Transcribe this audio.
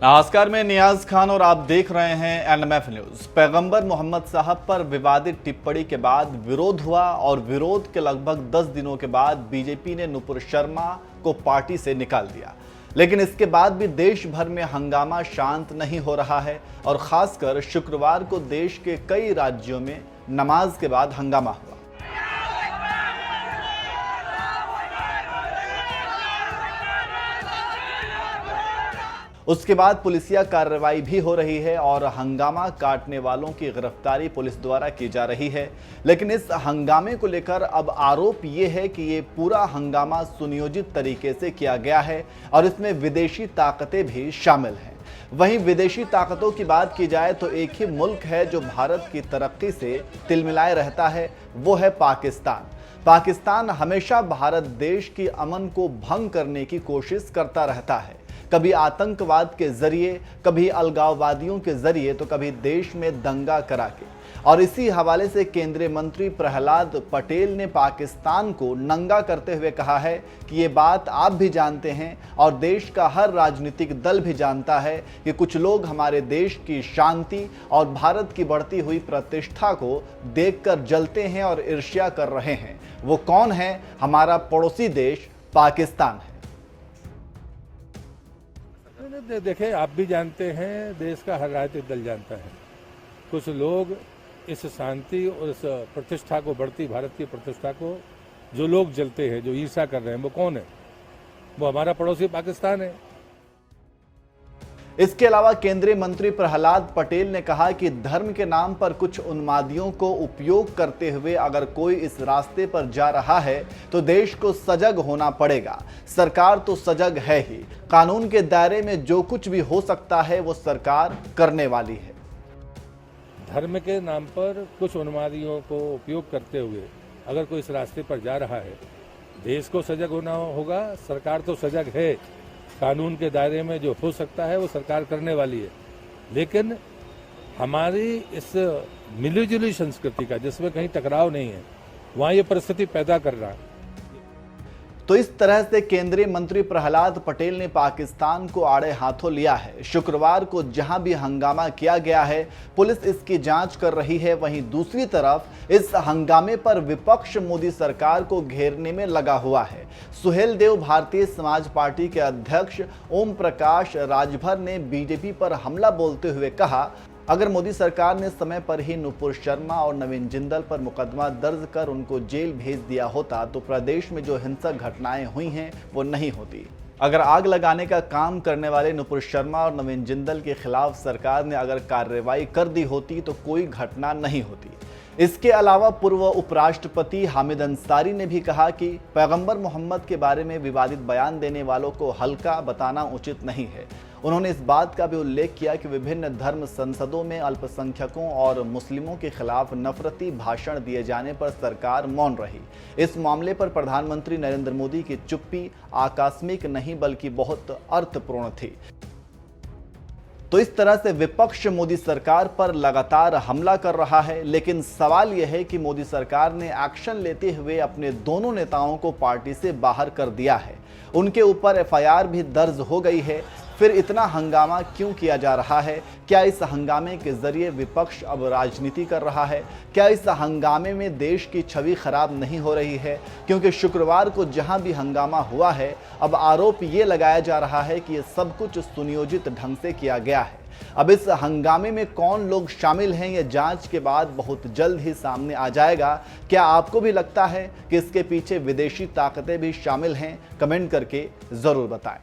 नमस्कार, मैं नियाज खान और आप देख रहे हैं एनएमएफ न्यूज। पैगंबर मोहम्मद साहब पर विवादित टिप्पणी के बाद विरोध हुआ और विरोध के लगभग 10 दिनों के बाद बीजेपी ने नुपुर शर्मा को पार्टी से निकाल दिया। लेकिन इसके बाद भी देश भर में हंगामा शांत नहीं हो रहा है और खासकर शुक्रवार को देश के कई राज्यों में नमाज के बाद हंगामा हुआ। उसके बाद पुलिसिया कार्रवाई भी हो रही है और हंगामा काटने वालों की गिरफ्तारी पुलिस द्वारा की जा रही है। लेकिन इस हंगामे को लेकर अब आरोप ये है कि ये पूरा हंगामा सुनियोजित तरीके से किया गया है और इसमें विदेशी ताकतें भी शामिल हैं। वहीं विदेशी ताकतों की बात की जाए तो एक ही मुल्क है जो भारत की तरक्की से तिलमिलाए रहता है, वो है पाकिस्तान। पाकिस्तान हमेशा भारत देश की अमन को भंग करने की कोशिश करता रहता है, कभी आतंकवाद के जरिए, कभी अलगाववादियों के जरिए, तो कभी देश में दंगा करा के। और इसी हवाले से केंद्रीय मंत्री प्रहलाद पटेल ने पाकिस्तान को नंगा करते हुए कहा है कि ये बात आप भी जानते हैं और देश का हर राजनीतिक दल भी जानता है कि कुछ लोग हमारे देश की शांति और भारत की बढ़ती हुई प्रतिष्ठा को देखकर जलते हैं और ईर्ष्या कर रहे हैं। वो कौन है? हमारा पड़ोसी देश पाकिस्तान है। देखिए, आप भी जानते हैं, देश का हर राजनीतिक दल जानता है। कुछ लोग इस शांति और इस प्रतिष्ठा को, बढ़ती भारत की प्रतिष्ठा को जो लोग जलते हैं, जो ईर्ष्या कर रहे हैं, वो कौन है? वो हमारा पड़ोसी पाकिस्तान है। इसके अलावा केंद्रीय मंत्री प्रहलाद पटेल ने कहा कि धर्म के नाम पर कुछ उन्मादियों को उपयोग करते हुए अगर कोई इस रास्ते पर जा रहा है तो देश को सजग होना पड़ेगा। सरकार तो सजग है ही, कानून के दायरे में जो कुछ भी हो सकता है वो सरकार करने वाली है। धर्म के नाम पर कुछ उन्मादियों को उपयोग करते हुए अगर कोई इस रास्ते पर जा रहा है, देश को सजग होना होगा। सरकार तो सजग है, कानून के दायरे में जो हो सकता है वो सरकार करने वाली है। लेकिन हमारी इस मिलीजुली संस्कृति का, जिसमें कहीं टकराव नहीं है, वहाँ ये परिस्थिति पैदा कर रहा है। तो इस तरह से केंद्रीय मंत्री प्रहलाद पटेल ने पाकिस्तान को आड़े हाथों लिया है। शुक्रवार को जहां भी हंगामा किया गया है, पुलिस इसकी जांच कर रही है। वहीं दूसरी तरफ इस हंगामे पर विपक्ष मोदी सरकार को घेरने में लगा हुआ है। सुहेल देव भारतीय समाज पार्टी के अध्यक्ष ओम प्रकाश राजभर ने बीजेपी पर हमला बोलते हुए कहा, अगर मोदी सरकार ने समय पर ही नुपुर शर्मा और नवीन जिंदल पर मुकदमा दर्ज कर उनको जेल भेज दिया होता तो प्रदेश में जो हिंसक घटनाएं हुई हैं वो नहीं होती। अगर आग लगाने का काम करने वाले नुपुर शर्मा और नवीन जिंदल के खिलाफ सरकार ने अगर कार्रवाई कर दी होती तो कोई घटना नहीं होती। इसके अलावा पूर्व उपराष्ट्रपति हामिद अंसारी ने भी कहा कि पैगंबर मोहम्मद के बारे में विवादित बयान देने वालों को हल्का बताना उचित नहीं है। उन्होंने इस बात का भी उल्लेख किया कि विभिन्न धर्म संसदों में अल्पसंख्यकों और मुस्लिमों के खिलाफ नफरती भाषण दिए जाने पर सरकार मौन रही। इस मामले पर प्रधानमंत्री नरेंद्र मोदी की चुप्पी आकस्मिक नहीं बल्कि बहुत अर्थपूर्ण थी। तो इस तरह से विपक्ष मोदी सरकार पर लगातार हमला कर रहा है। लेकिन सवाल यह है कि मोदी सरकार ने एक्शन लेते हुए अपने दोनों नेताओं को पार्टी से बाहर कर दिया है। उनके ऊपर एफआईआर भी दर्ज हो गई है। फिर इतना हंगामा क्यों किया जा रहा है? क्या इस हंगामे के जरिए विपक्ष अब राजनीति कर रहा है? क्या इस हंगामे में देश की छवि खराब नहीं हो रही है? क्योंकि शुक्रवार को जहां भी हंगामा हुआ है, अब आरोप ये लगाया जा रहा है कि ये सब कुछ सुनियोजित ढंग से किया गया है। अब इस हंगामे में कौन लोग शामिल हैं, ये जांच के बाद बहुत जल्द ही सामने आ जाएगा। क्या आपको भी लगता है कि इसके पीछे विदेशी ताकतें भी शामिल हैं? कमेंट करके जरूर बताएं।